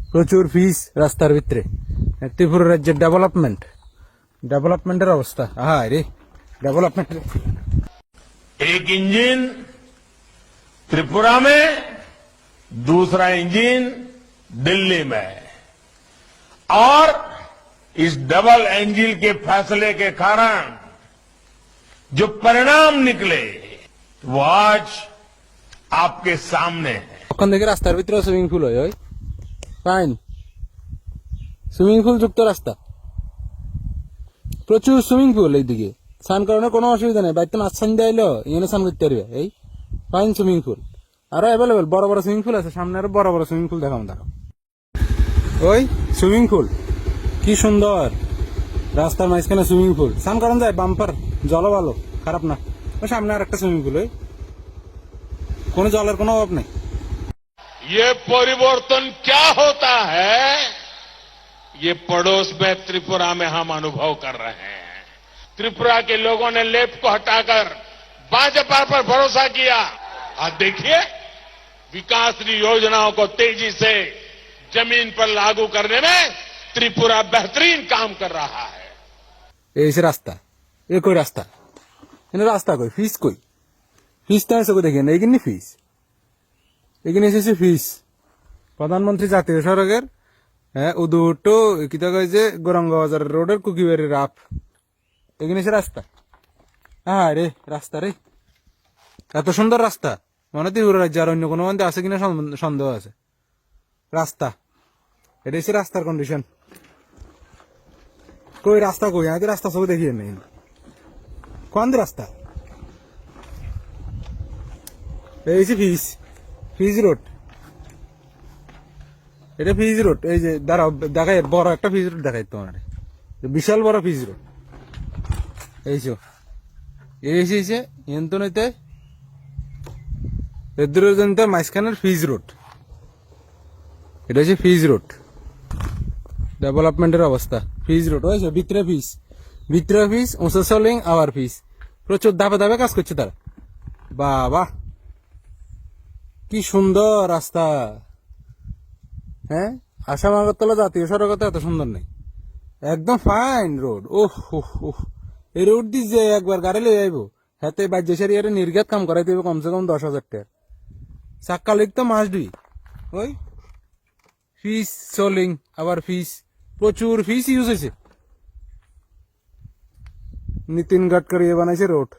প্রচুর ফিস রাস্তার ভিতরে। ত্রিপুরা রাজ্যের ডেভেলপমেন্টের অবস্থা আহা রে ডেভেলপমেন্ট। एक इंजन त्रिपुरा में, दूसरा इंजन दिल्ली में, और इस डबल इंजन के फैसले के कारण जो परिणाम निकले वो आज आपके सामने है। ওখান থেকে রাস্তার ভিতরে সুইমিং পুল হয় ওই ফাইন সুইমিং পুল যুক্ত রাস্তা, প্রচুর সুইমিং পুল এইদিকে। স্নান করানোর কোনো অসুবিধা নেই, বাড়িতে মাছ ছান দিলো এখানে স্নান করতে পারবে। এই ফাইন সুইমিং পুল আরো অ্যাভেলেবেল, বড় বড় সুইমিং পুল আছে সামনে, আরো বড় বড় সুইমিং পুল দেখাম দেখো। ওই সুইমিং পুল কি সুন্দর, রাস্তার মাঝখানে সুইমিং পুল, স্নান করানো যায়, বাম্পার, জলও ভালো, খারাপ না। ওই সামনে আর একটা সুইমিং পুল, ওই কোনো জলের কোনো অভাব নেই। ये परिवर्तन क्या होता है, ये पड़ोस में त्रिपुरा में हम अनुभव कर रहे हैं। त्रिपुरा के लोगों ने लेफ्ट को हटाकर भाजपा पर भरोसा किया। आज देखिए विकास की योजनाओं को तेजी से जमीन पर लागू करने में त्रिपुरा बेहतरीन काम कर रहा है। ऐसे रास्ता ये कोई रास्ता इन्हें रास्ता कोई फीस तो ऐसे को देखिए नहीं कि ফিস এখানে এসেছে ফিস। প্রধানমন্ত্রী জাতীয় সড়কের উদুটো কিতা কয় যে গৌরাঙ্গ বাজার রোডের কুকিবাড়ির রাপ, এখানে এসে রাস্তা। হ্যাঁ রে রাস্তা রে, এত সুন্দর রাস্তা, মনে ত্রিপুরা রাজ্যে আর অন্য কোনো মধ্যে আছে কিনা সন্দেহ আছে। রাস্তা এটা এসে রাস্তার কন্ডিশন, কই রাস্তা কই, আমি তো রাস্তা সব দেখিয়ে নেই কোন রাস্তা। এই যে ফিজ রোড, এটা ফিজ রোড, এই যে দাঁড়াও দেখাই বড় একটা ফিজ রোড দেখাই তোমার, বিশাল বড় ফিজ রোড। এইছে এন্ত নইতে এদুরের জন্য মাঝখানের ফিজ রোড, এটা হচ্ছে ফিজ রোড। ডেভেলপমেন্টের অবস্থা ফিজ রোড হয়েছে, ভিতরে ফিস ওসে সলিং আওয়ার ফিস, প্রচুর ধাপে ধাপে কাজ করছে তারা। বাবা কি সুন্দর রাস্তা। হ্যাঁ আসাম আগরতলা জাতীয় সড়ক তো এত সুন্দর নেই, একদম ফাইন রোড। ওহ এই রোড দিয়ে যে একবার গাড়ি লয়ে যাইব হাতে বাজ্য সারিয়ারে নির্ঘাত কাম করাইতে হবে কমসে কম 10,000 টাকা। চাক্কা লিখতো মাস দুই। ওই ফিস সোলিং আবার ফিস, প্রচুর ফিস ইউজ হয়েছে। নীতিন গাডকারি বানাইছে রোড।